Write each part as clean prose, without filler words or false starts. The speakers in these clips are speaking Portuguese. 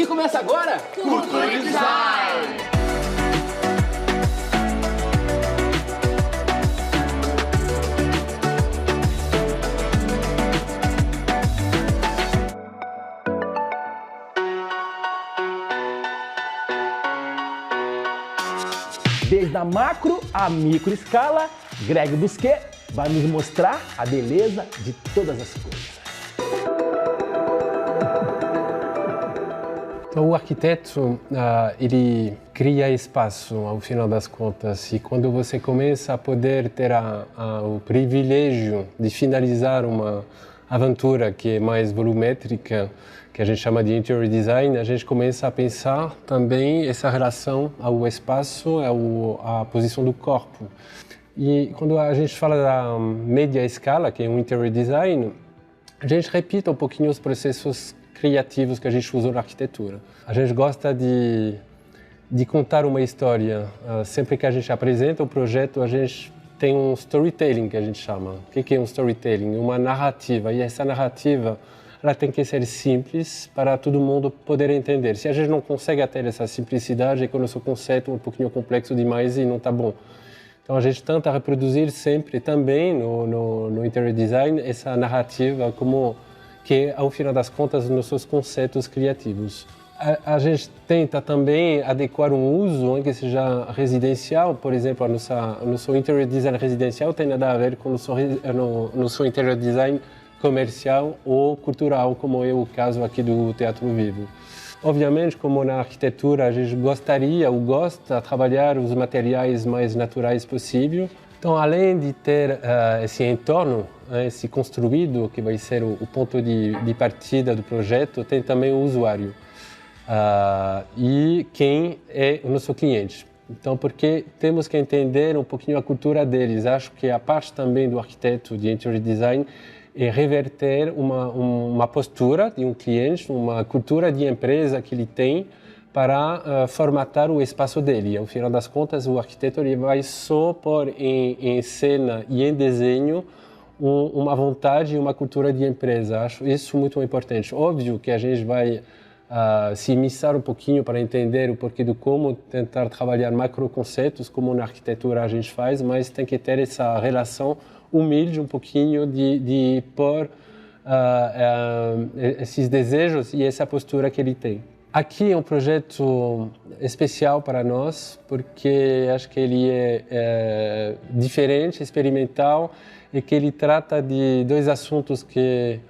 E começa agora... Cultura e Design! Desde a macro à micro escala, Greg Busquet vai nos mostrar a beleza de todas as coisas. Então, o arquiteto, ele cria espaço, ao final das contas, e quando você começa a poder ter o privilégio de finalizar uma aventura que é mais volumétrica, que a gente chama de interior design, a gente começa a pensar também essa relação ao espaço, à posição do corpo. E quando a gente fala da média escala, que é o interior design, a gente repita um pouquinho os processos criativos que a gente usa na arquitetura. A gente gosta de contar uma história. Sempre que a gente apresenta o projeto, a gente tem um storytelling, que a gente chama. O que é um storytelling? Uma narrativa. E essa narrativa, ela tem que ser simples para todo mundo poder entender. Se a gente não consegue ter essa simplicidade, é que o nosso conceito é um pouquinho complexo demais e não está bom. Então a gente tenta reproduzir sempre também no interior design essa narrativa como que ao final das contas nossos conceitos criativos. A gente tenta também adequar um uso que seja residencial, por exemplo, o nosso interior design residencial tem nada a ver com o nosso interior design comercial ou cultural, como é o caso aqui do Teatro Vivo. Obviamente, como na arquitetura, a gente gostaria ou gosta de trabalhar os materiais mais naturais possível. Então, além de ter esse entorno, esse construído, que vai ser o ponto de partida do projeto, tem também o usuário e quem é o nosso cliente. Então, porque temos que entender um pouquinho a cultura deles. Acho que a parte também do arquiteto de interior design é reverter uma postura de um cliente, uma cultura de empresa que ele tem para formatar o espaço dele. Ao final das contas, o arquiteto ele vai só pôr em cena e em desenho uma vontade e uma cultura de empresa. Acho isso muito importante. Óbvio que a gente vai se immisçar um pouquinho para entender o porquê do como tentar trabalhar macroconceitos, como na arquitetura a gente faz, mas tem que ter essa relação humilde um pouquinho de pôr esses desejos e essa postura que ele tem. Aqui é um projeto especial para nós, porque acho que ele é diferente, experimental, e que ele trata de dois assuntos que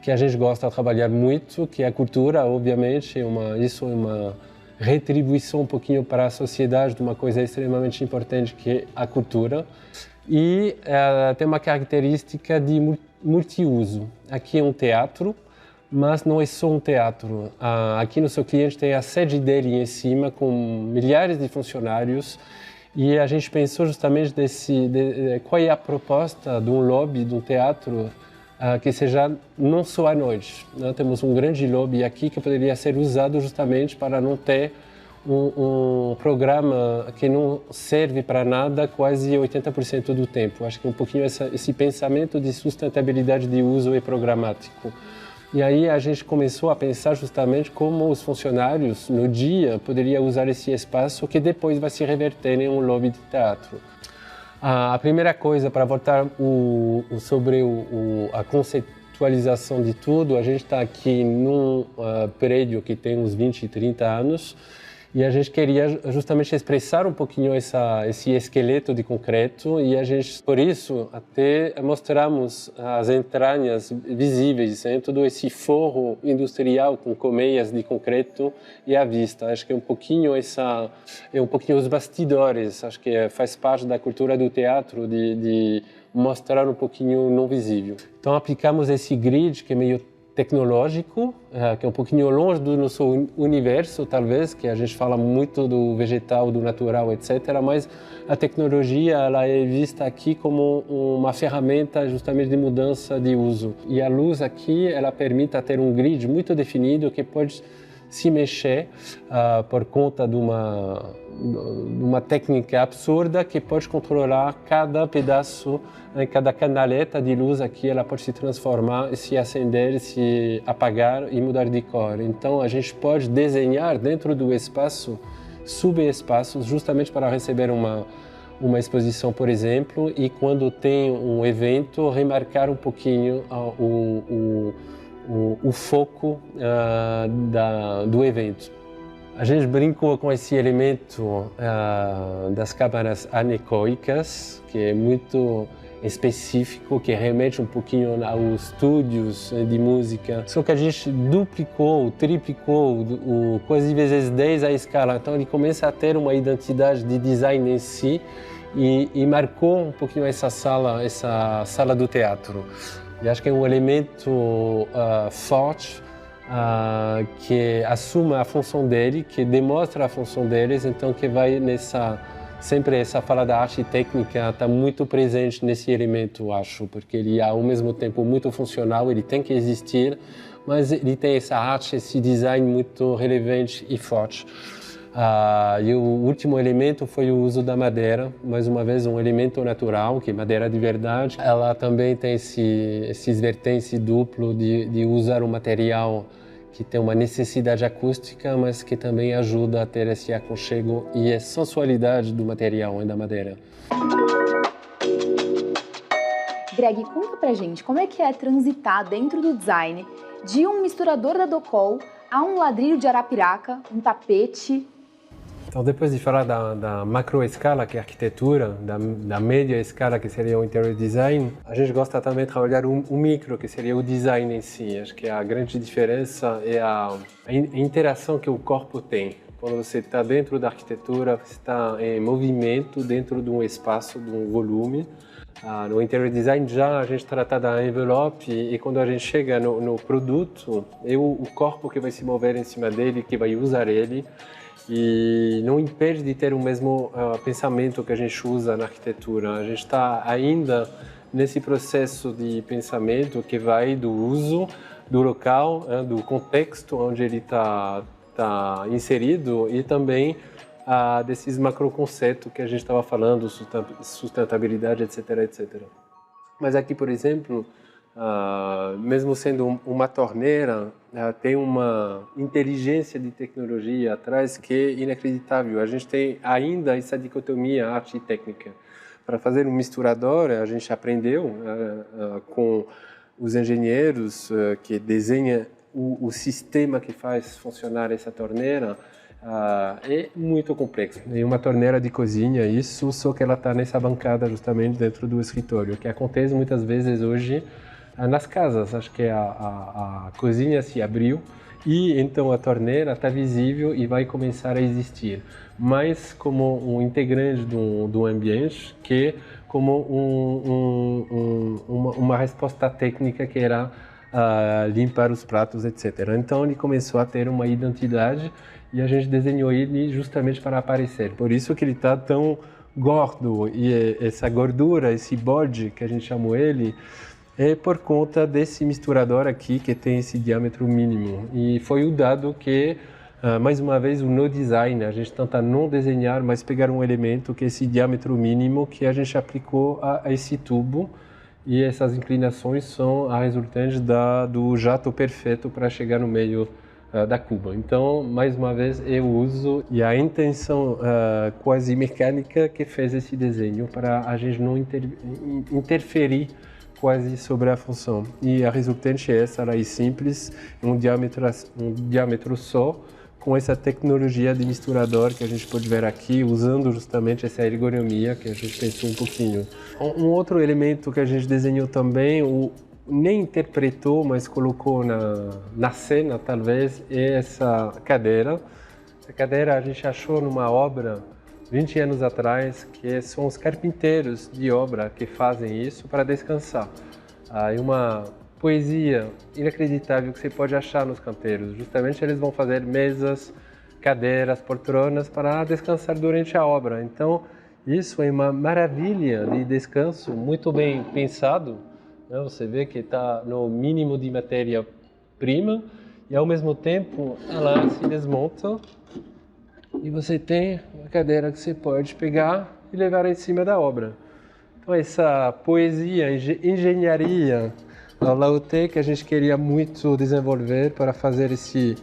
a gente gosta de trabalhar muito, que é a cultura, obviamente, isso é uma retribuição um pouquinho para a sociedade de uma coisa extremamente importante que é a cultura. E tem uma característica de multiuso. Aqui é um teatro, mas não é só um teatro. Aqui no seu cliente tem a sede dele em cima, com milhares de funcionários, e a gente pensou justamente qual é a proposta de um lobby, de um teatro, que seja não só à noite. Temos um grande lobby aqui que poderia ser usado justamente para não ter um programa que não serve para nada quase 80% do tempo. Acho que um pouquinho esse pensamento de sustentabilidade de uso é programático. E aí a gente começou a pensar justamente como os funcionários no dia poderiam usar esse espaço que depois vai se reverter em um lobby de teatro. A primeira coisa, para voltar sobre a conceitualização de tudo, a gente está aqui num prédio que tem uns 20, 30 anos, e a gente queria justamente expressar um pouquinho esse esqueleto de concreto, e a gente, por isso, até mostramos as entranhas visíveis, todo esse forro industrial com colmeias de concreto e à vista. Acho que é um pouquinho os bastidores, acho que faz parte da cultura do teatro de mostrar um pouquinho não visível. Então aplicamos esse grid que é meio tecnológico, que é um pouquinho longe do nosso universo, talvez, que a gente fala muito do vegetal, do natural, etc. Mas a tecnologia ela é vista aqui como uma ferramenta justamente de mudança de uso. E a luz aqui ela permite ter um grid muito definido que pode se mexer por conta de uma técnica absurda que pode controlar cada pedaço, cada canaleta de luz aqui, ela pode se transformar, se acender, se apagar e mudar de cor. Então a gente pode desenhar dentro do espaço subespaços justamente para receber uma exposição, por exemplo, e quando tem um evento, remarcar um pouquinho o foco do evento. A gente brincou com esse elemento das câmaras anecoicas, que é muito específico, que remete um pouquinho aos estúdios de música. Só que a gente duplicou, triplicou, quase vezes 10 a escala. Então ele começa a ter uma identidade de design em si e marcou um pouquinho essa sala do teatro. E acho que é um elemento forte que assume a função dele, que demonstra a função deles, então que vai sempre essa fala da arte técnica está muito presente nesse elemento, acho, porque ele é ao mesmo tempo muito funcional, ele tem que existir, mas ele tem essa arte, esse design muito relevante e forte. E o último elemento foi o uso da madeira, mais uma vez um elemento natural, que é madeira de verdade. Ela também tem esses vertentes duplo de usar um material que tem uma necessidade acústica, mas que também ajuda a ter esse aconchego e a sensualidade do material e da madeira. Greg, conta pra gente como é que é transitar dentro do design de um misturador da Docol a um ladrilho de Arapiraca, um tapete. Então, depois de falar da macro escala, que é a arquitetura, da média escala, que seria o interior design, a gente gosta também de trabalhar o micro, que seria o design em si. Acho que a grande diferença é a interação que o corpo tem. Quando você está dentro da arquitetura, você está em movimento dentro de um espaço, de um volume. No interior design já a gente trata da envelope e quando a gente chega no produto, é o corpo que vai se mover em cima dele, que vai usar ele. E não impede de ter o mesmo pensamento que a gente usa na arquitetura. A gente está ainda nesse processo de pensamento que vai do uso, do local, do contexto onde ele está inserido e também desses macroconceitos que a gente estava falando, sustentabilidade, etc, etc. Mas aqui, por exemplo, mesmo sendo uma torneira, tem uma inteligência de tecnologia atrás que é inacreditável. A gente tem ainda essa dicotomia arte e técnica. Para fazer um misturador, a gente aprendeu com os engenheiros que desenham o sistema que faz funcionar essa torneira. É muito complexo. É uma torneira de cozinha, isso, só que ela está nessa bancada justamente dentro do escritório, que acontece muitas vezes hoje nas casas. Acho que a cozinha se abriu e então a torneira está visível e vai começar a existir, mas como um integrante do ambiente, que como uma resposta técnica que era limpar os pratos, etc. Então ele começou a ter uma identidade e a gente desenhou ele justamente para aparecer. Por isso que ele está tão gordo e essa gordura, esse bode que a gente chamou ele, é por conta desse misturador aqui que tem esse diâmetro mínimo. E foi o dado que, mais uma vez, o no design, a gente tenta não desenhar, mas pegar um elemento que é esse diâmetro mínimo que a gente aplicou a esse tubo. E essas inclinações são a resultante do jato perfeito para chegar no meio da cuba. Então, mais uma vez, é o uso e a intenção quase mecânica que fez esse desenho para a gente não interferir quase sobre a função. E a resultante é essa raiz simples, um diâmetro só, com essa tecnologia de misturador que a gente pode ver aqui, usando justamente essa ergonomia que a gente pensou um pouquinho. Um outro elemento que a gente desenhou também, nem interpretou, mas colocou na cena, talvez, é essa cadeira. Essa cadeira a gente achou numa obra 20 anos atrás, que são os carpinteiros de obra que fazem isso para descansar. É uma poesia inacreditável que você pode achar nos canteiros. Justamente eles vão fazer mesas, cadeiras, poltronas para descansar durante a obra. Então, isso é uma maravilha de descanso, muito bem pensado. Você vê que está no mínimo de matéria-prima e ao mesmo tempo ela se desmonta e você tem uma cadeira que você pode pegar e levar em cima da obra. Então essa poesia, engenharia da Lautec que a gente queria muito desenvolver para fazer esse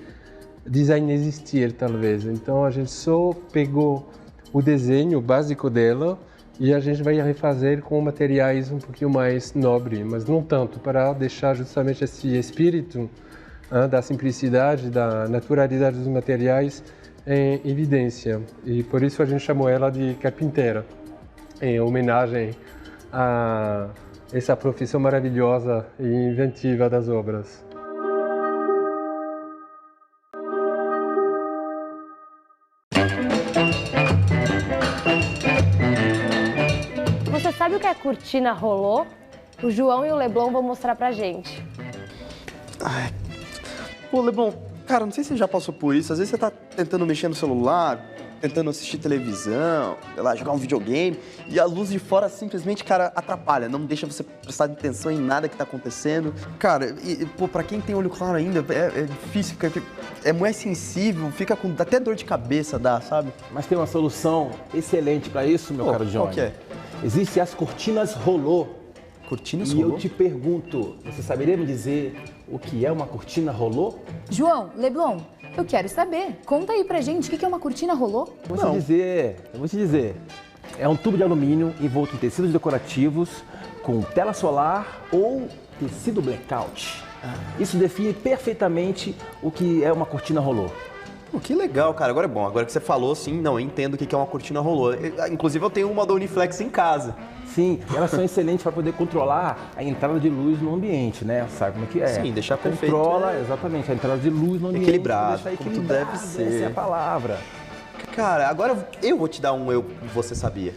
design existir, talvez. Então a gente só pegou o desenho básico dela e a gente vai refazer com materiais um pouquinho mais nobres, mas não tanto, para deixar justamente esse espírito da simplicidade, da naturalidade dos materiais em evidência. E por isso a gente chamou ela de carpinteira, em homenagem a essa profissão maravilhosa e inventiva das obras. Você sabe o que é cortina rolô? O João e o Leblon vão mostrar pra gente. Ai. Pô, Leblon, cara, não sei se você já passou por isso. Às vezes você tá tentando mexer no celular, tentando assistir televisão, sei lá, jogar um videogame, e a luz de fora simplesmente, cara, atrapalha, não deixa você prestar atenção em nada que tá acontecendo. Cara, pô, pra quem tem olho claro ainda, é difícil, é mais sensível, fica com até dor de cabeça, dá, sabe? Mas tem uma solução excelente para isso, meu caro Johnny. Qual que é? Existem as cortinas rolô. Cortinas E rolô? eu te pergunto, você saberia me dizer o que é uma cortina rolô? João, Leblon, eu quero saber. Conta aí pra gente o que é uma cortina rolô. Eu vou te dizer. É um tubo de alumínio envolto em tecidos decorativos com tela solar ou tecido blackout. Isso define perfeitamente o que é uma cortina rolô. Pô, que legal, cara. Agora é bom. Agora que você falou, sim, não, eu entendo o que é uma cortina rolô. Inclusive, eu tenho uma da Uniflex em casa. Sim, elas são excelentes para poder controlar a entrada de luz no ambiente, né? Sabe como é que é? Sim, deixar perfeito. Controla, exatamente, a entrada de luz no ambiente. Equilibrado, Deixar como deve ser. Essa é a palavra. Cara, agora eu vou te dar um você sabia.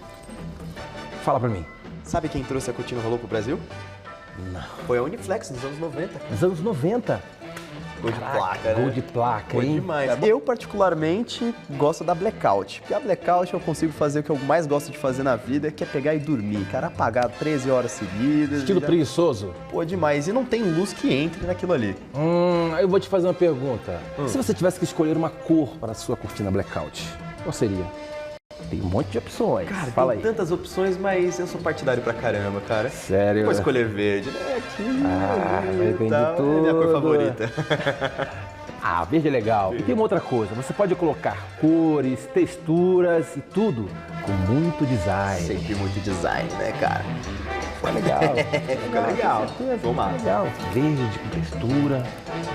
Fala pra mim. Sabe quem trouxe a cortina rolô pro Brasil? Não. Foi a Uniflex, nos anos 90. Nos anos 90. Gol de placa, né? Gol de placa, Foi hein? demais. Eu, particularmente, gosto da Blackout. Porque a Blackout eu consigo fazer o que eu mais gosto de fazer na vida, que é pegar e dormir. Cara, apagar 13 horas seguidas. Estilo preguiçoso? Pô, demais. E não tem luz que entre naquilo ali. Eu vou te fazer uma pergunta. Se você tivesse que escolher uma cor para a sua cortina blackout, qual seria? Tem um monte de opções. Cara, fala tem aí. tantas opções, mas eu sou partidário pra caramba, cara. Sério? Vou escolher verde, né? Depende de É tudo. minha cor favorita. Verde é legal. E tem uma outra coisa, você pode colocar cores, texturas e tudo com muito design. Sempre muito design, né, cara? Fica legal. Fica legal. Fica legal. Verde com textura,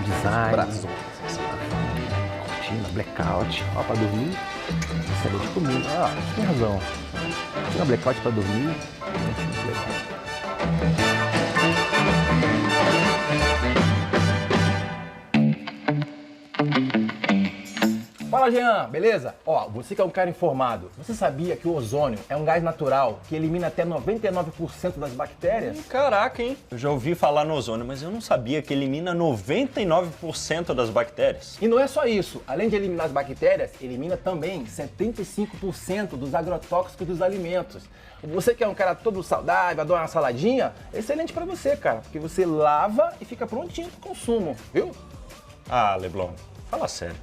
design. Braço. Cortina, blackout. Ó, pra dormir, excelente comigo. Tem razão. Cortina blackout pra dormir, muito legal. Fala, Jean, beleza? Ó, você que é um cara informado, você sabia que o ozônio é um gás natural que elimina até 99% das bactérias? Caraca, hein? Eu já ouvi falar no ozônio, mas eu não sabia que elimina 99% das bactérias. E não é só isso. Além de eliminar as bactérias, elimina também 75% dos agrotóxicos dos alimentos. Você que é um cara todo saudável, adora uma saladinha, é excelente pra você, cara, porque você lava e fica prontinho pro consumo, viu? Ah, Leblon, fala sério.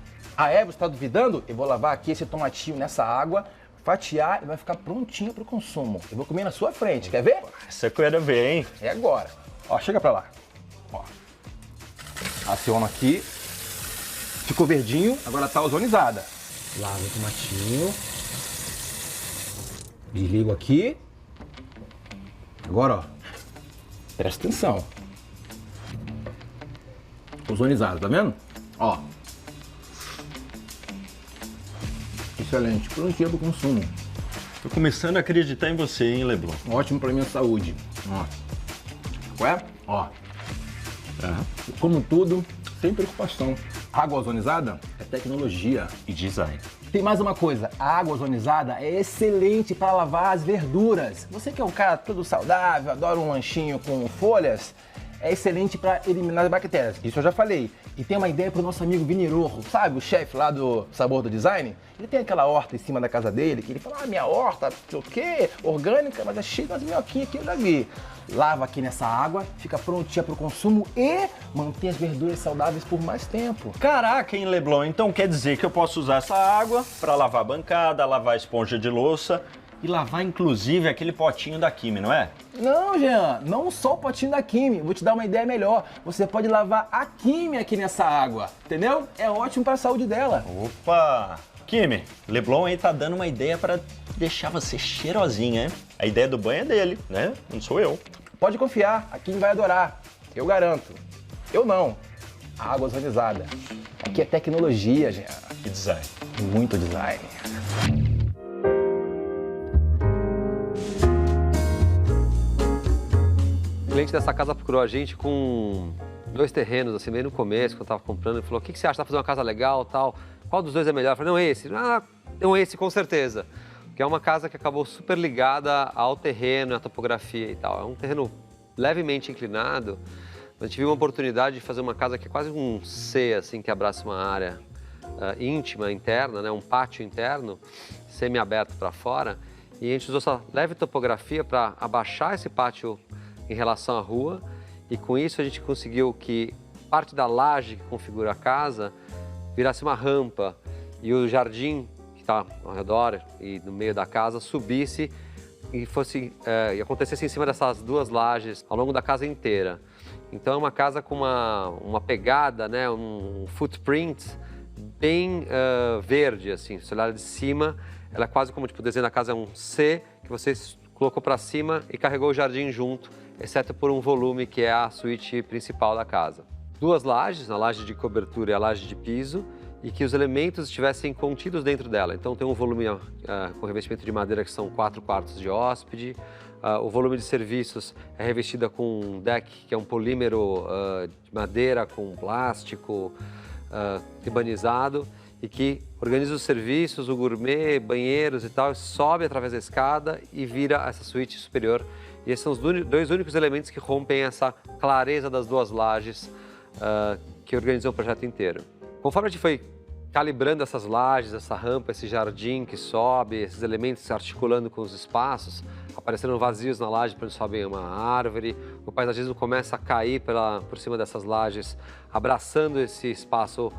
Você tá duvidando? Eu vou lavar aqui esse tomatinho nessa água, fatiar e vai ficar prontinho pro consumo. Eu vou comer na sua frente, quer ver? Essa eu quero ver, hein? É agora. Ó, chega pra lá. Ó. Aciono aqui. Ficou verdinho, agora tá ozonizada. Lavo o tomatinho. Desligo aqui. Agora, ó. Presta atenção. Ozonizado, tá vendo? Ó. Excelente, prontinho pro consumo. Tô começando a acreditar em você, hein, Leblon? Ótimo pra minha saúde. Ó. Qual é? Ó. Como tudo, sem preocupação. Água ozonizada é tecnologia. E design. Tem mais uma coisa, a água ozonizada é excelente para lavar as verduras. Você que é um cara todo saudável, adora um lanchinho com folhas, é excelente para eliminar as bactérias. Isso eu já falei. E tem uma ideia pro nosso amigo Vini Rojo, sabe? O chefe lá do Sabor do Design. Ele tem aquela horta em cima da casa dele, que ele fala, minha horta, não sei o quê, orgânica, mas é cheia das minhoquinhas aqui, eu já vi. Lava aqui nessa água, fica prontinha pro consumo e mantém as verduras saudáveis por mais tempo. Caraca, hein, Leblon? Então quer dizer que eu posso usar essa água para lavar a bancada, lavar a esponja de louça e lavar inclusive aquele potinho da Kimi, não é? Não, Jean, não só o potinho da Kimi. Vou te dar uma ideia melhor. Você pode lavar a Kimi aqui nessa água, entendeu? É ótimo para a saúde dela. Opa! Kimi, Leblon aí tá dando uma ideia para deixar você cheirosinha, hein? A ideia do banho é dele, né? Não sou eu. Pode confiar, a Kimi vai adorar. Eu garanto. Eu não. A água ozonizada. Aqui é tecnologia, Jean. Que design. Muito design. O cliente dessa casa procurou a gente com 2 terrenos, assim, meio no começo, quando eu tava comprando. Ele falou, o que você acha? Dá pra fazer uma casa legal, tal? Qual dos 2 é melhor? Eu falei, não, esse. Ah, não, esse, com certeza. Porque é uma casa que acabou super ligada ao terreno, à topografia e tal. É um terreno levemente inclinado. A gente viu uma oportunidade de fazer uma casa que é quase um C, assim, que abraça uma área íntima, interna, né? Um pátio interno, semi-aberto para fora. E a gente usou essa leve topografia para abaixar esse pátio em relação à rua. E com isso a gente conseguiu que parte da laje que configura a casa virasse uma rampa e o jardim que está ao redor e no meio da casa subisse e e acontecesse em cima dessas 2 lajes ao longo da casa inteira. Então é uma casa com uma pegada, né, um footprint bem verde, assim. Se olhar de cima, ela é quase como, tipo, o desenho da casa é um C que você colocou para cima e carregou o jardim junto, exceto por um volume que é a suíte principal da casa. 2 lajes, a laje de cobertura e a laje de piso, e que os elementos estivessem contidos dentro dela. Então tem um volume com revestimento de madeira que são 4 quartos de hóspede, o volume de serviços é revestida com um deck que é um polímero de madeira com plástico ribanizado e que organiza os serviços, o gourmet, banheiros e tal, sobe através da escada e vira essa suíte superior. E esses são os 2 únicos elementos que rompem essa clareza das 2 lajes que organizam o projeto inteiro. Conforme a gente foi calibrando essas lajes, essa rampa, esse jardim que sobe, esses elementos se articulando com os espaços, aparecendo vazios na laje para onde sobe uma árvore, o paisagismo começa a cair por cima dessas lajes, abraçando esse espaço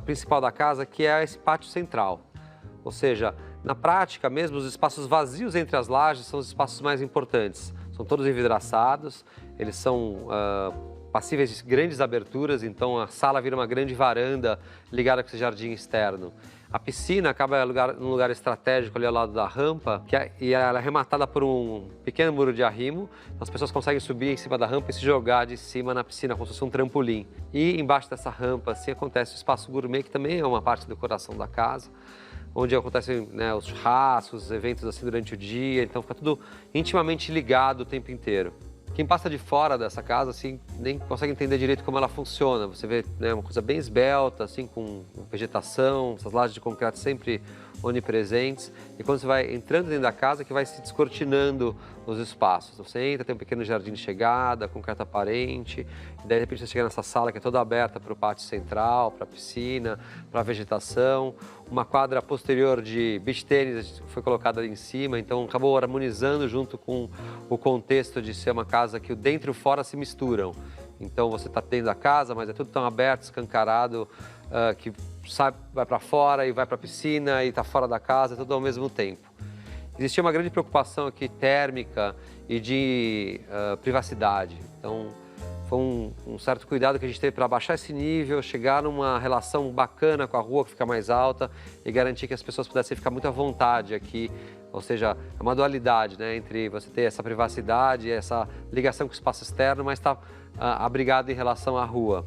principal da casa, que é esse pátio central. Ou seja, na prática mesmo, os espaços vazios entre as lajes são os espaços mais importantes. São todos envidraçados, eles são passíveis de grandes aberturas, então a sala vira uma grande varanda ligada com esse jardim externo. A piscina acaba num lugar estratégico ali ao lado da rampa, e ela é rematada por um pequeno muro de arrimo. Então as pessoas conseguem subir em cima da rampa e se jogar de cima na piscina, como se fosse um trampolim. E embaixo dessa rampa, assim, acontece o espaço gourmet, que também é uma parte do coração da casa, onde acontecem, né, os churrascos, os eventos assim durante o dia, então fica tudo intimamente ligado o tempo inteiro. Quem passa de fora dessa casa, assim, nem consegue entender direito como ela funciona. Você vê, né, uma coisa bem esbelta, assim, com vegetação, essas lajes de concreto sempre onipresentes. E quando você vai entrando dentro da casa, que vai se descortinando os espaços. Você entra, tem um pequeno jardim de chegada, concreto aparente, e daí, de repente, você chega nessa sala que é toda aberta para o pátio central, para a piscina, para a vegetação. Uma quadra posterior de beach tênis foi colocada ali em cima, então acabou harmonizando junto com o contexto de ser uma casa que o dentro e o fora se misturam. Então você está dentro da casa, mas é tudo tão aberto, escancarado, que vai para fora e vai para a piscina e está fora da casa, tudo ao mesmo tempo. Existia uma grande preocupação aqui térmica e de privacidade. Então foi um certo cuidado que a gente teve para baixar esse nível, chegar numa relação bacana com a rua que fica mais alta e garantir que as pessoas pudessem ficar muito à vontade aqui. Ou seja, é uma dualidade, né, entre você ter essa privacidade, essa ligação com o espaço externo, mas está abrigado em relação à rua.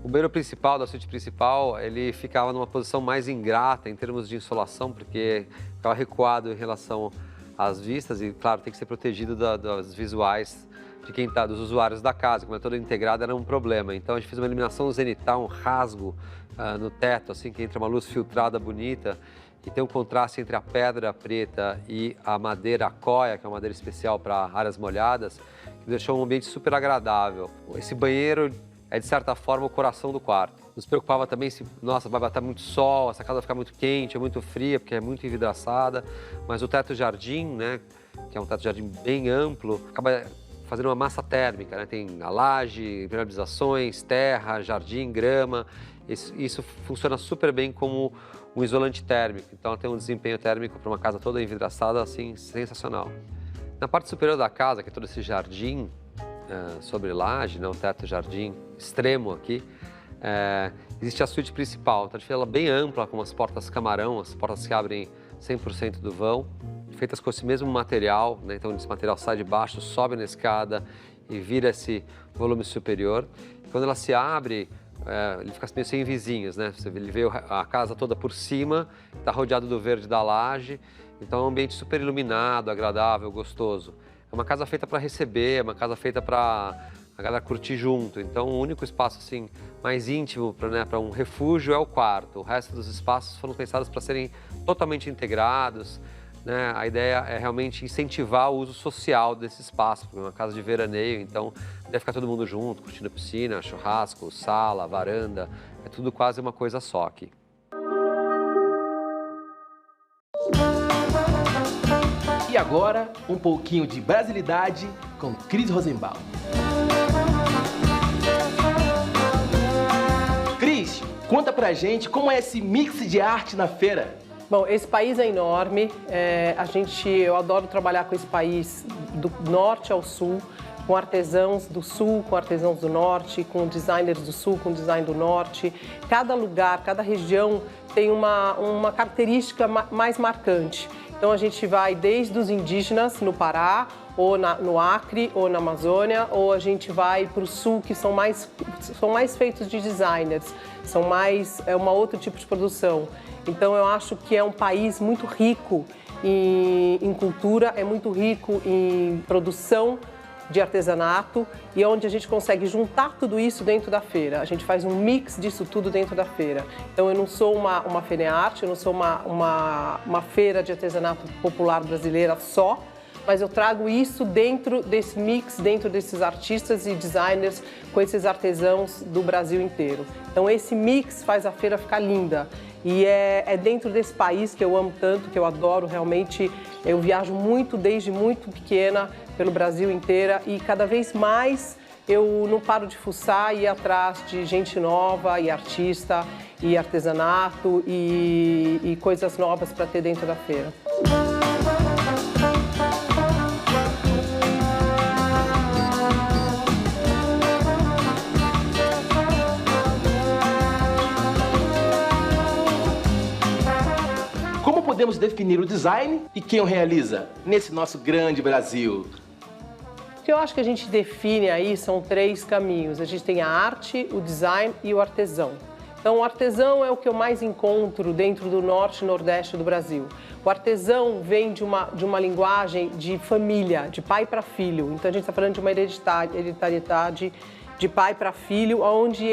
O banheiro principal, da suíte principal, ele ficava numa posição mais ingrata em termos de insolação, porque ficava recuado em relação às vistas e, claro, tem que ser protegido das visuais de quem tá, dos usuários da casa. Como é toda integrada, era um problema. Então a gente fez uma iluminação zenital, um rasgo no teto, assim, que entra uma luz filtrada bonita e tem um contraste entre a pedra preta e a madeira coia, que é uma madeira especial para áreas molhadas, que deixou um ambiente super agradável. Esse banheiro é, de certa forma, o coração do quarto. Nos preocupava também se, nossa, vai bater muito sol, essa casa vai ficar muito quente, é muito fria, porque é muito envidraçada, mas o teto-jardim, né, que é um teto-jardim bem amplo, acaba fazendo uma massa térmica, né? Tem a laje, impermeabilizações, terra, jardim, grama. Isso funciona super bem como um isolante térmico. Então, ela tem um desempenho térmico para uma casa toda envidraçada, assim, sensacional. Na parte superior da casa, que é todo esse jardim sobre laje, né? Um teto-jardim extremo aqui, existe a suíte principal. Então, a gente fez ela bem ampla, com umas portas camarão, as portas que abrem 100% do vão, feitas com esse mesmo material, né? Então esse material sai de baixo, sobe na escada e vira esse volume superior. E quando ela se abre, ele fica meio sem vizinhos, né? Ele vê a casa toda por cima, está rodeado do verde da laje, então é um ambiente super iluminado, agradável, gostoso. É uma casa feita para receber, é uma casa feita para a galera curtir junto. Então o único espaço assim mais íntimo para um refúgio é o quarto. O resto dos espaços foram pensados para serem totalmente integrados. Né? A ideia é realmente incentivar o uso social desse espaço, porque é uma casa de veraneio, então deve ficar todo mundo junto, curtindo a piscina, churrasco, sala, varanda, é tudo quase uma coisa só aqui. E agora, um pouquinho de brasilidade com Cris Rosenbaum. Cris, conta pra gente como é esse mix de arte na feira. Bom, esse país é enorme, eu adoro trabalhar com esse país do norte ao sul, com artesãos do sul, com artesãos do norte, com designers do sul, com design do norte. Cada lugar, cada região tem uma característica mais marcante. Então a gente vai desde os indígenas no Pará, ou no Acre, ou na Amazônia, ou a gente vai para o sul, que são mais feitos de designers, é um outro tipo de produção. Então eu acho que é um país muito rico em cultura, é muito rico em produção de artesanato e onde a gente consegue juntar tudo isso dentro da feira. A gente faz um mix disso tudo dentro da feira. Então eu não sou uma FENEARTE, eu não sou uma feira de artesanato popular brasileira só, mas eu trago isso dentro desse mix, dentro desses artistas e designers, com esses artesãos do Brasil inteiro. Então esse mix faz a feira ficar linda. E é dentro desse país que eu amo tanto, que eu adoro realmente. Eu viajo muito, desde muito pequena, pelo Brasil inteira e cada vez mais eu não paro de fuçar e ir atrás de gente nova e artista e artesanato e coisas novas para ter dentro da feira. Como podemos definir o design e quem o realiza nesse nosso grande Brasil? O que eu acho que a gente define aí são 3 caminhos. A gente tem a arte, o design e o artesão. Então, o artesão é o que eu mais encontro dentro do norte e nordeste do Brasil. O artesão vem de uma linguagem de família, de pai para filho. Então, a gente está falando de uma hereditariedade de pai para filho, onde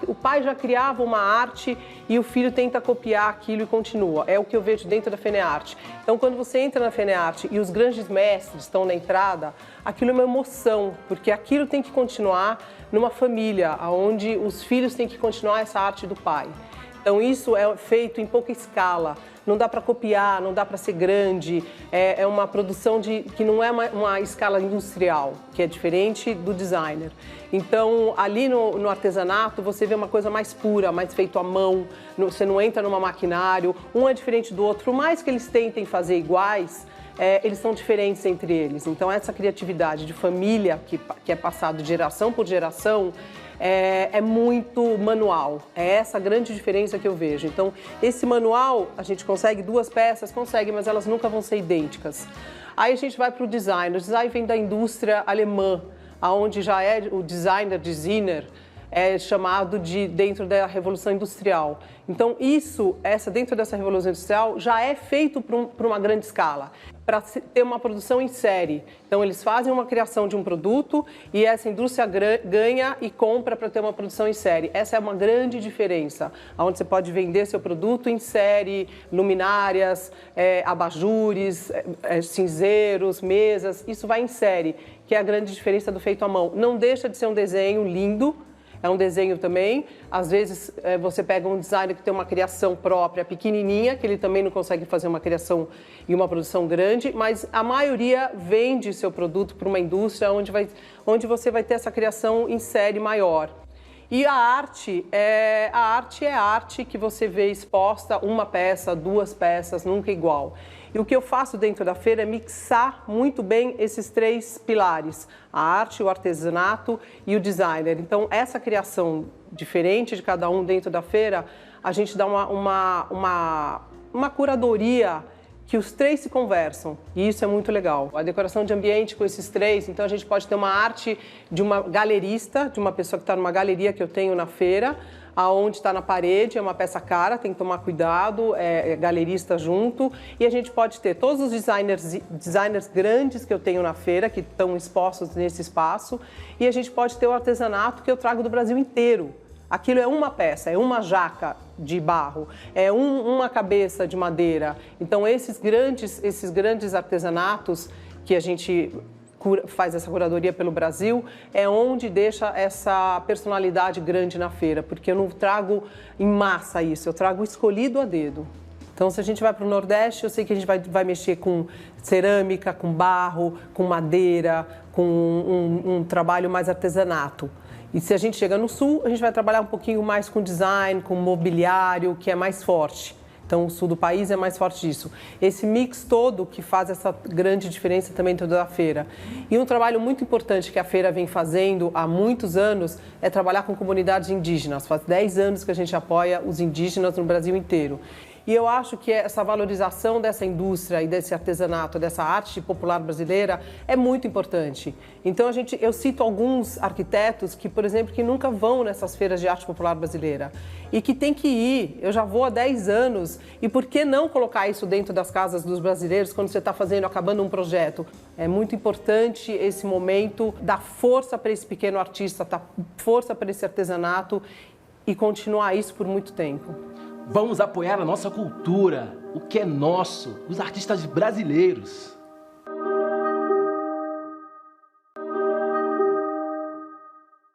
o pai já criava uma arte e o filho tenta copiar aquilo e continua. É o que eu vejo dentro da FENEARTE. Então, quando você entra na FENEARTE e os grandes mestres estão na entrada, aquilo é uma emoção, porque aquilo tem que continuar numa família, onde os filhos têm que continuar essa arte do pai. Então, isso é feito em pouca escala. Não dá para copiar, não dá para ser grande, é uma produção que não é uma escala industrial, que é diferente do designer. Então, ali no artesanato, você vê uma coisa mais pura, mais feito à mão, você não entra numa maquinário, um é diferente do outro. Por mais que eles tentem fazer iguais, eles são diferentes entre eles. Então, essa criatividade de família, que é passado de geração por geração, é muito manual. É essa a grande diferença que eu vejo. Então, esse manual, a gente consegue 2 peças? Consegue, mas elas nunca vão ser idênticas. Aí a gente vai para o design. O design vem da indústria alemã, onde já é o designer, é chamado de dentro da Revolução Industrial. Então, dentro dessa Revolução Industrial, já é feito para uma grande escala, para ter uma produção em série. Então, eles fazem uma criação de um produto e essa indústria ganha e compra para ter uma produção em série. Essa é uma grande diferença, onde você pode vender seu produto em série, luminárias, abajures, cinzeiros, mesas, isso vai em série, que é a grande diferença do feito à mão. Não deixa de ser um desenho lindo, é um desenho também. Às vezes você pega um designer que tem uma criação própria, pequenininha, que ele também não consegue fazer uma criação e uma produção grande, mas a maioria vende seu produto para uma indústria onde você vai ter essa criação em série maior. E a arte é arte que você vê exposta, uma peça, duas peças, nunca igual. E o que eu faço dentro da feira é mixar muito bem esses três pilares, a arte, o artesanato e o designer. Então, essa criação diferente de cada um dentro da feira, a gente dá uma curadoria que os três se conversam, e isso é muito legal. A decoração de ambiente com esses três, então a gente pode ter uma arte de uma galerista, de uma pessoa que está numa galeria que eu tenho na feira, aonde está na parede, é uma peça cara, tem que tomar cuidado, é galerista junto, e a gente pode ter todos os designers grandes que eu tenho na feira, que estão expostos nesse espaço, e a gente pode ter o artesanato que eu trago do Brasil inteiro. Aquilo é uma peça, é uma jaca de barro, é uma cabeça de madeira. Então, esses grandes artesanatos que a gente faz essa curadoria pelo Brasil, é onde deixa essa personalidade grande na feira, porque eu não trago em massa isso, eu trago escolhido a dedo. Então, se a gente vai para o Nordeste, eu sei que a gente vai mexer com cerâmica, com barro, com madeira, com um trabalho mais artesanato. E se a gente chega no Sul, a gente vai trabalhar um pouquinho mais com design, com mobiliário, que é mais forte. Então, o sul do país é mais forte disso. Esse mix todo que faz essa grande diferença também dentro da feira. E um trabalho muito importante que a feira vem fazendo há muitos anos é trabalhar com comunidades indígenas. Faz 10 anos que a gente apoia os indígenas no Brasil inteiro. E eu acho que essa valorização dessa indústria e desse artesanato, dessa arte popular brasileira é muito importante. Então, eu cito alguns arquitetos que, por exemplo, que nunca vão nessas feiras de arte popular brasileira e que tem que ir. Eu já vou há 10 anos e por que não colocar isso dentro das casas dos brasileiros quando você está acabando um projeto? É muito importante esse momento dar força para esse pequeno artista, dar força para esse artesanato e continuar isso por muito tempo. Vamos apoiar a nossa cultura, o que é nosso, os artistas brasileiros.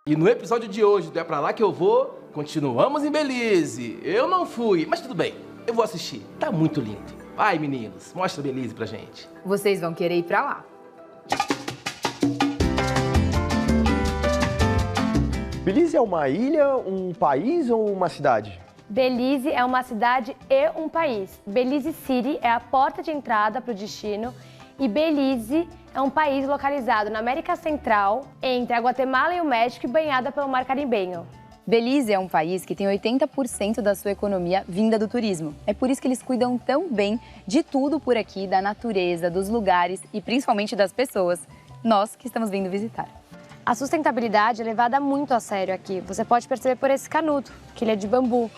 E no episódio de hoje do É Pra Lá Que Eu Vou, continuamos em Belize. Eu não fui, mas tudo bem, eu vou assistir. Tá muito lindo. Vai, meninos, mostra Belize pra gente. Vocês vão querer ir pra lá. Belize é uma ilha, um país ou uma cidade? Belize é uma cidade e um país. Belize City é a porta de entrada para o destino e Belize é um país localizado na América Central, entre a Guatemala e o México e banhada pelo Mar Caribenho. Belize é um país que tem 80% da sua economia vinda do turismo. É por isso que eles cuidam tão bem de tudo por aqui, da natureza, dos lugares e principalmente das pessoas, nós que estamos vindo visitar. A sustentabilidade é levada muito a sério aqui. Você pode perceber por esse canudo, que ele é de bambu.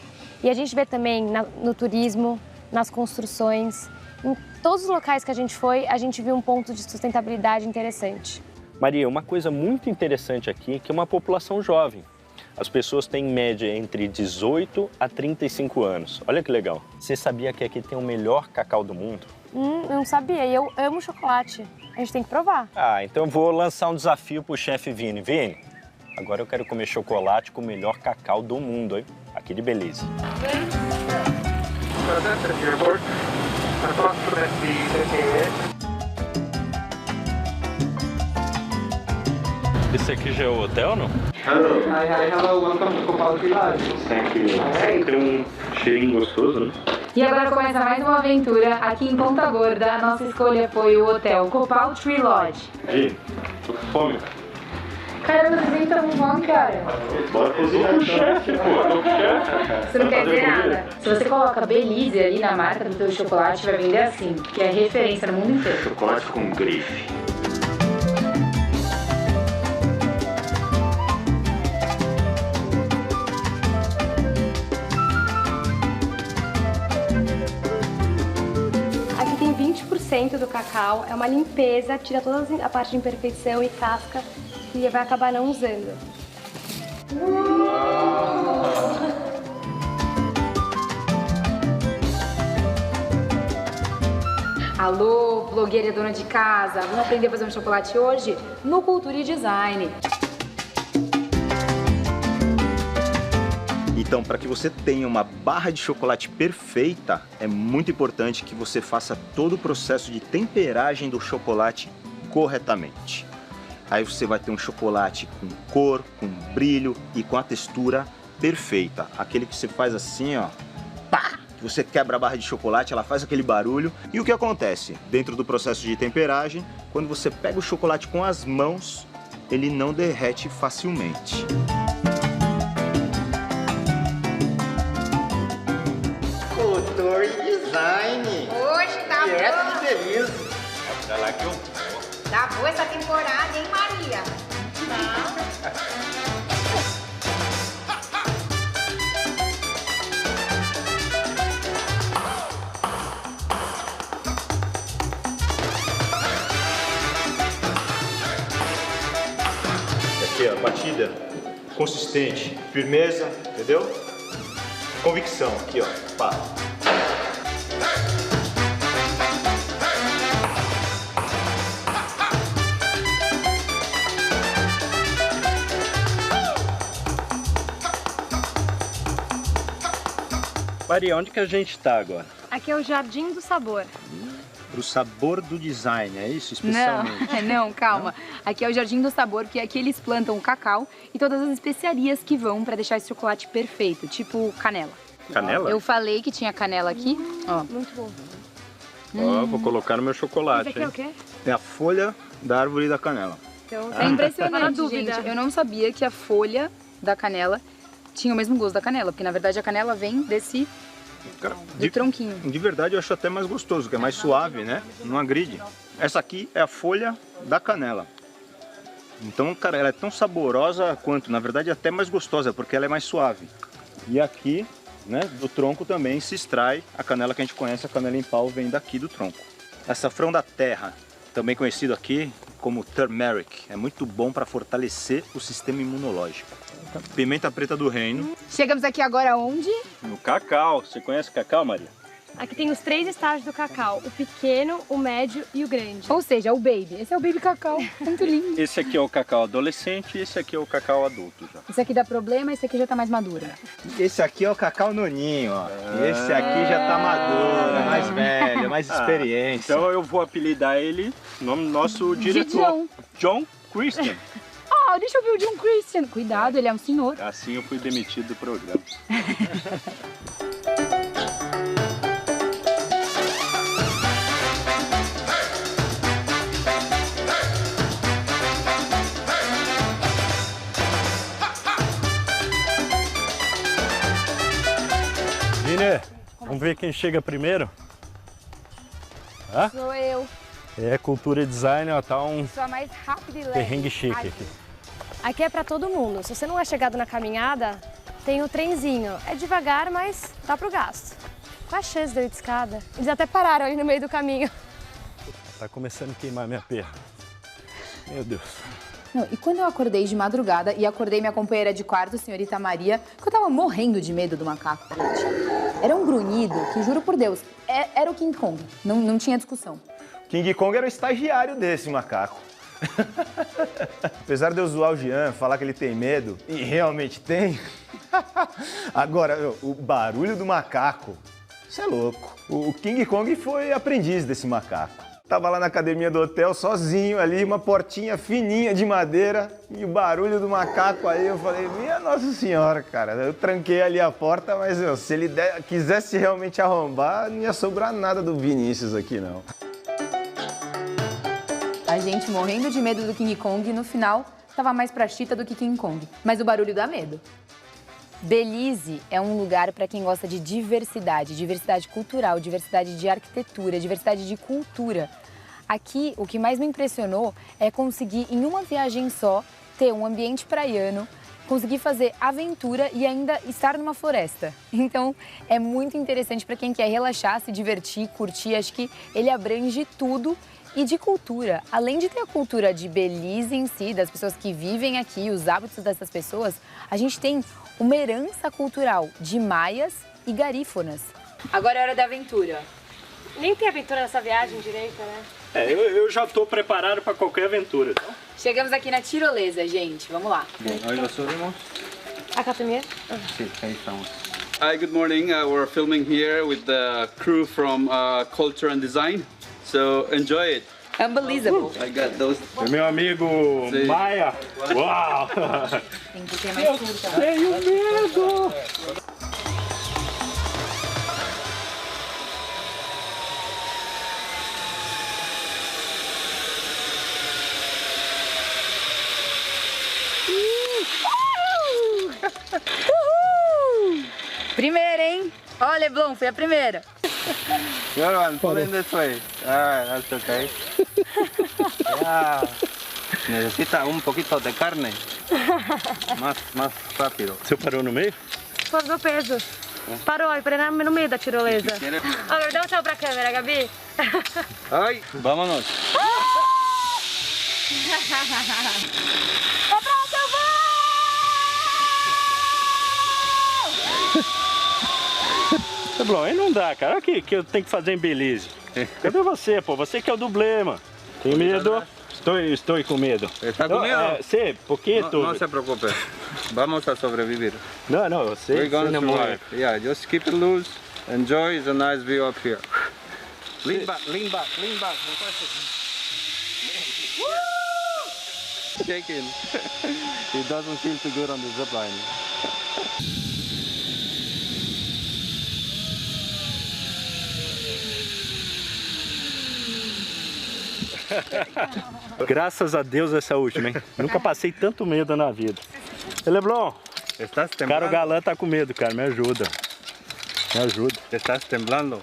E a gente vê também no turismo, nas construções, em todos os locais que a gente foi, a gente viu um ponto de sustentabilidade interessante. Maria, uma coisa muito interessante aqui é que é uma população jovem. As pessoas têm em média entre 18 a 35 anos. Olha que legal. Você sabia que aqui tem o melhor cacau do mundo? Eu não sabia, e eu amo chocolate. A gente tem que provar. Ah, então eu vou lançar um desafio pro chefe Vini. Vini, agora eu quero comer chocolate com o melhor cacau do mundo, hein? Aqui de Belize. Esse aqui já é o hotel, não? Hello, welcome to Copal Village. Thank you. Tem um cheirinho gostoso, né? E agora começa mais uma aventura aqui em Ponta Gorda. A nossa escolha foi o hotel Copal Tree Lodge. Ei, tô com fome. Caramba, vocês nem estão com fome, cara. Bora cozinhar com o chefe, pô. Tô com o chefe. Isso não quer dizer nada. Se você coloca Belize ali na marca do teu chocolate, vai vender assim, que é referência no mundo inteiro. Chocolate com grife. 20% do cacau, é uma limpeza, tira toda a parte de imperfeição e casca e vai acabar não usando. Alô, blogueira e dona de casa, vamos aprender a fazer um chocolate hoje no Cultura e Design. Então, para que você tenha uma barra de chocolate perfeita, é muito importante que você faça todo o processo de temperagem do chocolate corretamente. Aí você vai ter um chocolate com cor, com brilho e com a textura perfeita. Aquele que você faz assim, ó, pá! Você quebra a barra de chocolate, ela faz aquele barulho. E o que acontece? Dentro do processo de temperagem, quando você pega o chocolate com as mãos, ele não derrete facilmente. Cultura e Design. Hoje tá bom. Que feliz. É pra lá que eu vou. Tá boa essa temporada, hein, Maria? Não. Aqui, ó, batida consistente, firmeza, entendeu? Convicção, aqui, ó, pá. Maria, onde que a gente tá agora? Aqui é o Jardim do Sabor. Pro sabor do design, é isso? Especialmente? Não, calma. Aqui é o Jardim do Sabor, porque aqui eles plantam o cacau e todas as especiarias que vão pra deixar esse chocolate perfeito, tipo canela. Canela? Eu falei que tinha canela aqui, ó. Muito bom. Ó, vou colocar no meu chocolate. Esse aqui é o quê? É a folha da árvore da canela. Então, É impressionante, dúvida. gente. Eu não sabia que a folha da canela tinha o mesmo gosto da canela, porque na verdade a canela vem desse Cara, do tronquinho. De verdade eu acho até mais gostoso, que é mais suave, né? Não agride. Essa aqui é a folha da canela. Então, cara, ela é tão saborosa quanto, na verdade, até mais gostosa, porque ela é mais suave. E aqui, né, do tronco também se extrai a canela que a gente conhece, a canela em pau vem daqui do tronco. Açafrão da terra, também conhecido aqui como turmeric, é muito bom para fortalecer o sistema imunológico. Pimenta preta do reino. Chegamos aqui agora onde? No cacau. Você conhece cacau, Maria? Aqui tem os 3 estágios do cacau, o pequeno, o médio e o grande. Ou seja, o baby. Esse é o baby cacau, muito lindo. Esse aqui é o cacau adolescente e esse aqui é o cacau adulto já. Esse aqui dá problema, esse aqui já tá mais maduro. Esse aqui é o cacau noninho, ó. Esse aqui já tá maduro, é mais velho, mais experiência. Então eu vou apelidar ele, o nome do nosso diretor, John Christian. Ah, deixa eu ver o John Christian. Cuidado, ele é um senhor. Assim eu fui demitido do programa. Vini, vamos ver quem chega primeiro? Hã? Sou eu. É, cultura e design, ó, tá um Sou a mais rápida e leve. perrengue chique aqui. Aqui é pra todo mundo. Se você não é chegado na caminhada, tem o trenzinho. É devagar, mas dá pro gasto. Qual a chance de eu ir de escada? Eles até pararam ali no meio do caminho. Tá começando a queimar minha perna. Meu Deus. Não, e quando eu acordei de madrugada e acordei minha companheira de quarto, senhorita Maria, que eu tava morrendo de medo do macaco, gente. Era um grunhido que, juro por Deus, era o King Kong. Não tinha discussão. King Kong era o estagiário desse macaco. Apesar de eu zoar o Jean, falar que ele tem medo, e realmente tem, agora, o barulho do macaco, isso é louco. O King Kong foi aprendiz desse macaco. Tava lá na academia do hotel, sozinho ali, uma portinha fininha de madeira, e o barulho do macaco aí, eu falei, minha Nossa Senhora, cara. Eu tranquei ali a porta, mas se ele quisesse realmente arrombar, não ia sobrar nada do Vinícius aqui, não. A gente morrendo de medo do King Kong e no final tava mais pra Cheetah do que King Kong. Mas o barulho dá medo. Belize é um lugar para quem gosta de diversidade, diversidade cultural, diversidade de arquitetura, diversidade de cultura. Aqui, o que mais me impressionou é conseguir, em uma viagem só, ter um ambiente praiano, conseguir fazer aventura e ainda estar numa floresta. Então, é muito interessante para quem quer relaxar, se divertir, curtir. Acho que ele abrange tudo e de cultura. Além de ter a cultura de Belize em si, das pessoas que vivem aqui, os hábitos dessas pessoas, a gente tem uma herança cultural de maias e garífonas. Agora é hora da aventura. Nem tem aventura nessa viagem direita, né? Eu já estou preparado para qualquer aventura. Tá? Chegamos aqui na tirolesa, gente. Vamos lá. Hoy lo subimos. Acá também? Sí, ahí estamos. Hi, good morning. We're filming here with the crew from Culture and Design. So enjoy it. Unbelievable. I got those. Meu amigo Maia. Uau! Tem que ter mais curta. Tenho medo! Primeira, hein? Ó, Leblon, foi a primeira. Good one, pull in this way. Alright, that's okay. Yeah. Necesita un poquito de carne. Más rápido. Você parou no meio? Por meu peso. Parou, eu parei no meio da tirolesa. Agora dá um tchau pra câmera, Gabi. Ai, vámonos. Leblon, aí não dá, cara. Olha que eu tenho que fazer em Belize. Cadê você, pô? Você que é o dublê, mano. Tem medo? Estou com medo. Está com medo? Sim, poquito. No se preocupe. Vamos a sobrevivir. Não, eu sei. We're going to survive. Yeah, just keep it loose. Enjoy. It's a nice view up here. Lean back, lean back, lean back. Shaking. It doesn't feel too good on the zip line. Graças a Deus essa última, hein? Nunca passei tanto medo na vida. Leblon, cara, o galã tá com medo, cara. Me ajuda. Me ajuda. Estás temblando?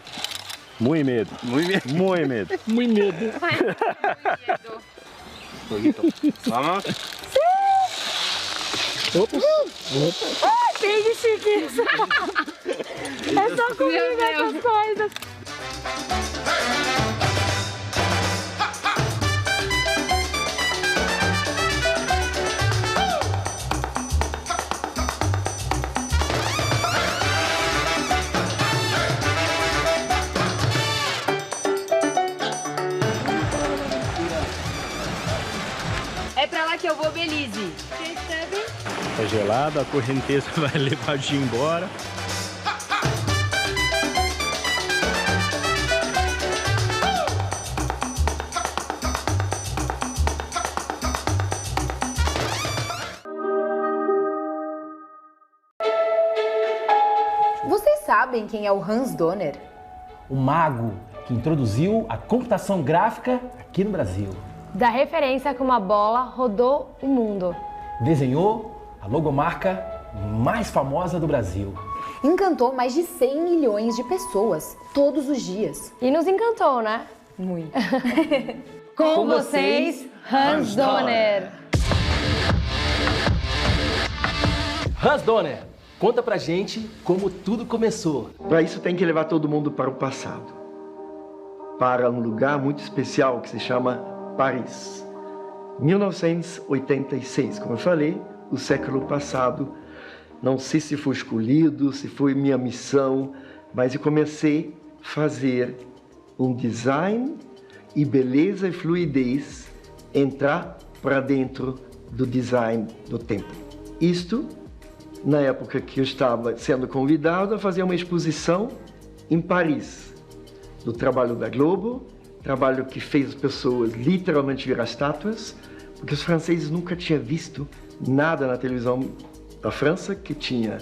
Muito medo. Muito medo. Muito medo. Muito medo. Vamos? Opa. Ai, bem chique isso. É só comigo essas coisas. É pra lá que eu vou, Belize. Tá gelado, a correnteza vai levar a gente embora. Vocês sabem quem é o Hans Donner? O mago que introduziu a computação gráfica aqui no Brasil. Da referência que uma bola rodou o mundo. Desenhou a logomarca mais famosa do Brasil. Encantou mais de 100 milhões de pessoas todos os dias. E nos encantou, né? Muito. Com vocês, Hans Donner. Hans Donner, conta pra gente como tudo começou. Para isso tem que levar todo mundo para o passado. Para um lugar muito especial que se chama Paris. 1986, como eu falei, o século passado. Não sei se foi escolhido, se foi minha missão, mas eu comecei a fazer um design e beleza e fluidez entrar para dentro do design do templo. Isto na época que eu estava sendo convidado a fazer uma exposição em Paris, do trabalho da Globo, trabalho que fez as pessoas literalmente virar estátuas, porque os franceses nunca tinham visto nada na televisão da França que tinha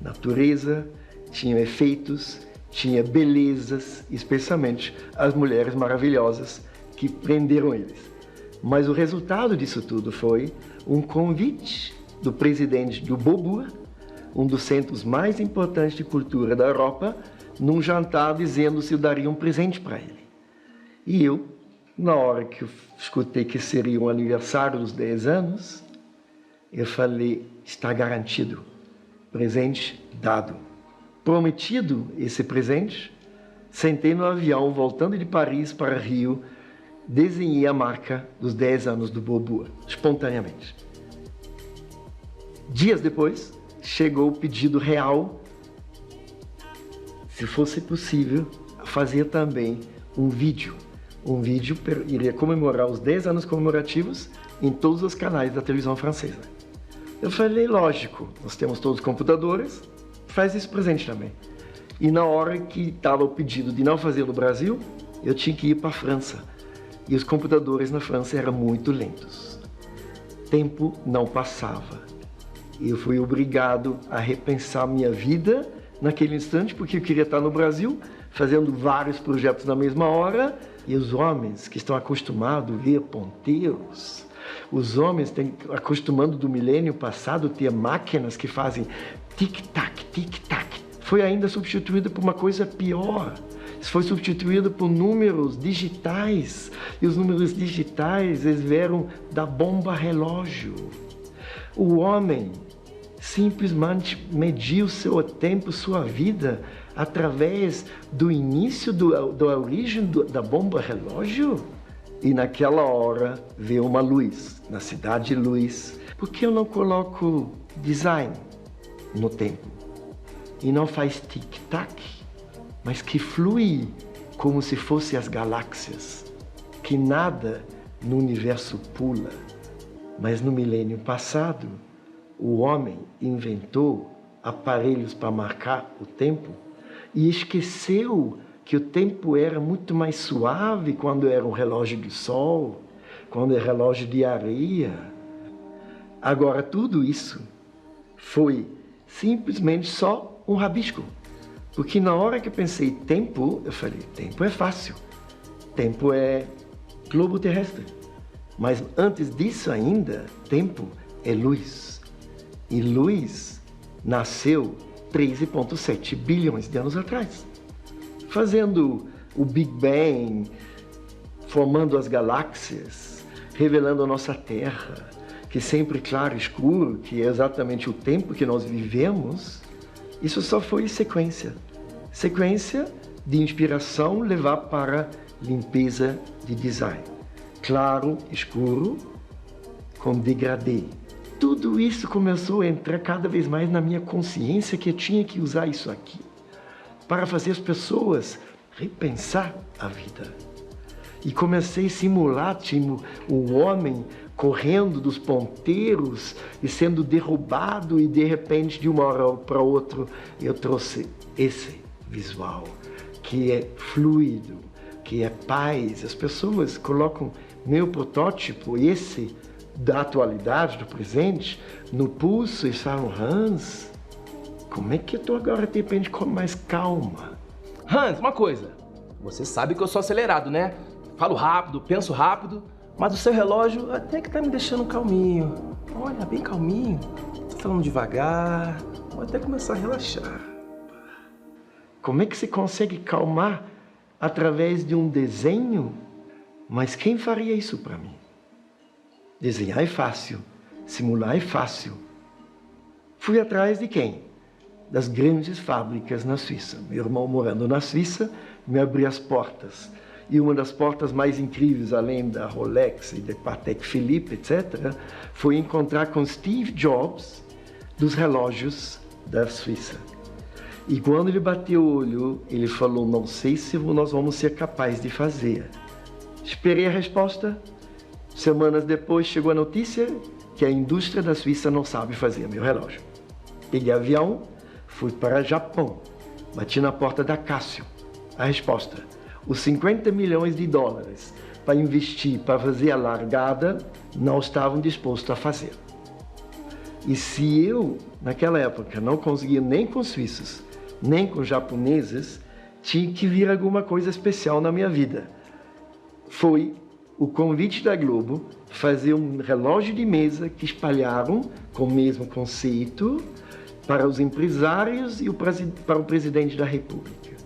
natureza, tinha efeitos, tinha belezas, especialmente as mulheres maravilhosas que prenderam eles. Mas o resultado disso tudo foi um convite do presidente do Beaubourg, um dos centros mais importantes de cultura da Europa, num jantar dizendo se eu daria um presente para ele. E eu, na hora que eu escutei que seria um aniversário dos 10 anos, Eu falei, está garantido. Presente dado. Prometido esse presente, sentei no avião, voltando de Paris para Rio, desenhei a marca dos 10 anos do Bobua, espontaneamente. Dias depois, chegou o pedido real, se fosse possível, fazer também um vídeo. Um vídeo iria comemorar os 10 anos comemorativos em todos os canais da televisão francesa. Eu falei, lógico, nós temos todos os computadores, faz esse presente também. E na hora que estava o pedido de não fazer no Brasil, eu tinha que ir para a França. E os computadores na França eram muito lentos. Tempo não passava. Eu fui obrigado a repensar minha vida naquele instante, porque eu queria estar no Brasil, fazendo vários projetos na mesma hora, e os homens que estão acostumados a ver ponteiros, os homens estão acostumando do milênio passado a ter máquinas que fazem tic-tac, tic-tac. Foi ainda substituído por uma coisa pior. Foi substituído por números digitais. E os números digitais, eles vieram da bomba relógio. O homem simplesmente mediu seu tempo, sua vida, através do início, da origem da bomba relógio. E naquela hora veio uma luz, na cidade luz. Por que eu não coloco design no tempo? E não faz tic-tac, mas que flui como se fossem as galáxias, que nada no universo pula. Mas no milênio passado, o homem inventou aparelhos para marcar o tempo e esqueceu que o tempo era muito mais suave quando era um relógio de sol, quando era relógio de areia. Agora, tudo isso foi simplesmente só um rabisco. Porque na hora que eu pensei tempo, eu falei, tempo é fácil. Tempo é globo terrestre. Mas antes disso ainda, tempo é luz. E luz nasceu 13,7 bilhões de anos atrás. Fazendo o Big Bang, formando as galáxias, revelando a nossa Terra, que sempre claro e escuro, que é exatamente o tempo que nós vivemos. Isso só foi sequência. Sequência de inspiração levar para limpeza de design. Claro, escuro, com degradê. Tudo isso começou a entrar cada vez mais na minha consciência que eu tinha que usar isso aqui para fazer as pessoas repensar a vida. E comecei a simular o homem correndo dos ponteiros e sendo derrubado, e de repente, de uma hora para outra, eu trouxe esse visual, que é fluido, que é paz. As pessoas colocam meu protótipo, esse da atualidade, do presente, no pulso e falam, Hans, como é que eu estou agora, de repente, com mais calma? Hans, uma coisa, você sabe que eu sou acelerado, né? Falo rápido, penso rápido, mas o seu relógio até que tá me deixando calminho. Olha, bem calminho. Tô falando devagar, vou até começar a relaxar. Como é que se consegue calmar através de um desenho? Mas quem faria isso para mim? Desenhar é fácil, simular é fácil. Fui atrás de quem? Das grandes fábricas na Suíça. Meu irmão morando na Suíça me abriu as portas. E uma das portas mais incríveis, além da Rolex e da Patek Philippe, etc., foi encontrar com Steve Jobs dos relógios da Suíça. E quando ele bateu o olho, ele falou, não sei se nós vamos ser capazes de fazer. Esperei a resposta. Semanas depois chegou a notícia que a indústria da Suíça não sabe fazer meu relógio. Peguei avião, fui para o Japão, bati na porta da Casio. A resposta, os 50 milhões de dólares para investir, para fazer a largada, não estavam dispostos a fazer. E se eu, naquela época, não conseguia nem com suíços, nem com japoneses, tinha que vir alguma coisa especial na minha vida. Foi o convite da Globo fazer um relógio de mesa que espalharam com o mesmo conceito para os empresários e para o presidente da República.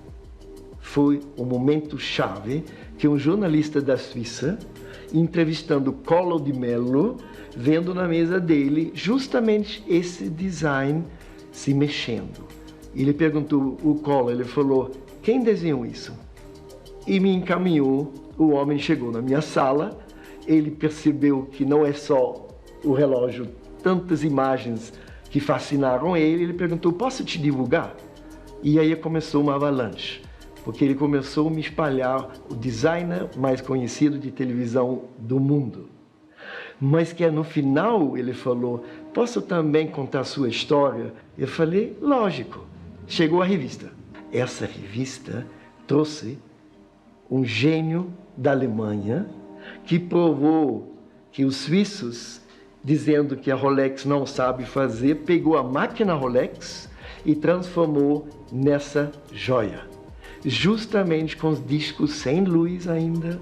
Foi o momento chave que um jornalista da Suíça entrevistando Collor de Mello, vendo na mesa dele justamente esse design se mexendo. Ele perguntou o Collor, ele falou, quem desenhou isso? E me encaminhou, o homem chegou na minha sala, ele percebeu que não é só o relógio, tantas imagens que fascinaram ele perguntou, posso te divulgar? E aí começou uma avalanche, porque ele começou a me espalhar o designer mais conhecido de televisão do mundo. Mas que no final ele falou, posso também contar a sua história? Eu falei, lógico. Chegou a revista. Essa revista trouxe um gênio da Alemanha que provou que os suíços, dizendo que a Rolex não sabe fazer, pegou a máquina Rolex e transformou nessa joia. Justamente com os discos sem luz ainda,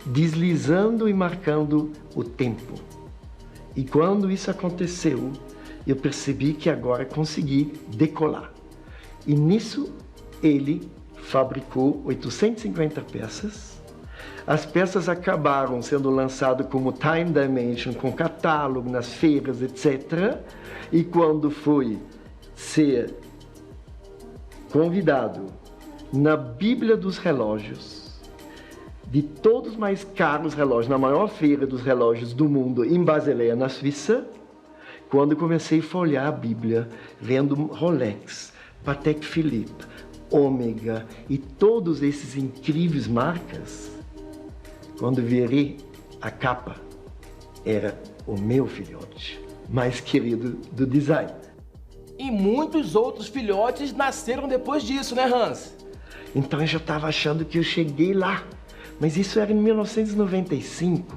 deslizando e marcando o tempo. E quando isso aconteceu, eu percebi que agora consegui decolar. E nisso ele fabricou 850 peças. As peças acabaram sendo lançadas como Time Dimension, com catálogo nas feiras, etc. E quando foi ser convidado na Bíblia dos Relógios, de todos os mais caros relógios, na maior feira dos relógios do mundo, em Basileia, na Suíça, quando comecei a folhear a Bíblia, vendo Rolex, Patek Philippe, Omega e todos esses incríveis marcas, quando virei a capa, era o meu filhote, mais querido do design. E muitos outros filhotes nasceram depois disso, né, Hans? Então eu já estava achando que eu cheguei lá. Mas isso era em 1995,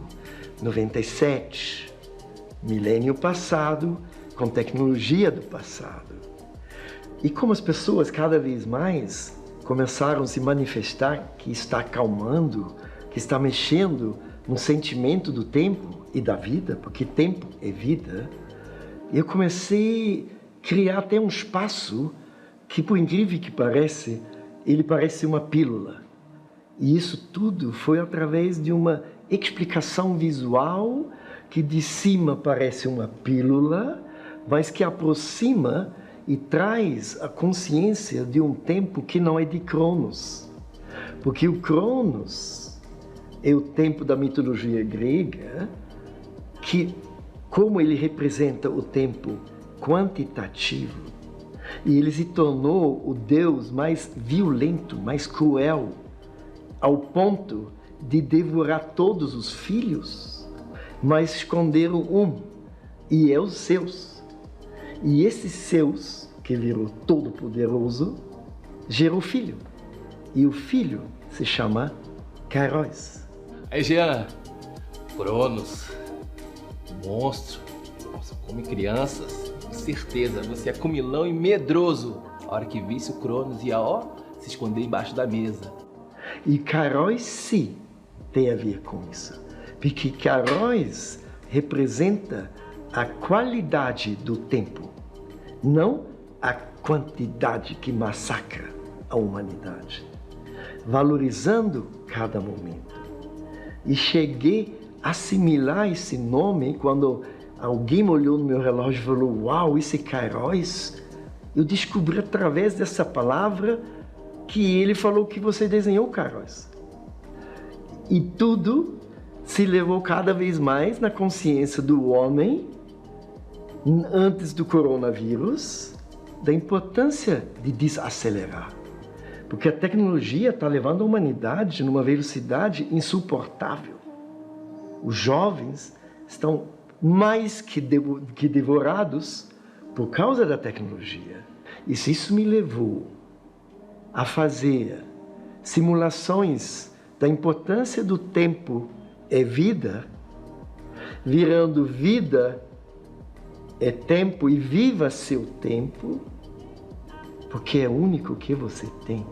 97, milênio passado, com tecnologia do passado. E como as pessoas cada vez mais começaram a se manifestar que está acalmando, que está mexendo no sentimento do tempo e da vida, porque tempo é vida, eu comecei a criar até um espaço que, por incrível que pareça, ele parece uma pílula. E isso tudo foi através de uma explicação visual que de cima parece uma pílula, mas que aproxima e traz a consciência de um tempo que não é de Cronos. Porque o Cronos é o tempo da mitologia grega, que, como ele representa o tempo quantitativo, e ele se tornou o deus mais violento, mais cruel, ao ponto de devorar todos os filhos, mas esconderam um, e é os seus. E esses seus, que virou todo-poderoso, gerou filho. E o filho se chama Kairos. Aí, Jean, Cronos, monstro, nossa, come crianças, com certeza, você é comilão e medroso. A hora que visse o Cronos ia, ó, se esconder embaixo da mesa. E Kairos, sim, tem a ver com isso. Porque Kairos representa a qualidade do tempo, não a quantidade que massacra a humanidade. Valorizando cada momento. E cheguei a assimilar esse nome quando alguém olhou no meu relógio e falou, uau, esse Kairos, eu descobri através dessa palavra que ele falou que você desenhou, Kairos. E tudo se levou cada vez mais na consciência do homem, antes do coronavírus, da importância de desacelerar. Porque a tecnologia está levando a humanidade numa velocidade insuportável. Os jovens estão mais que devorados por causa da tecnologia. E se isso me levou a fazer simulações da importância do tempo é vida, virando vida é tempo e viva seu tempo, porque é o único que você tem.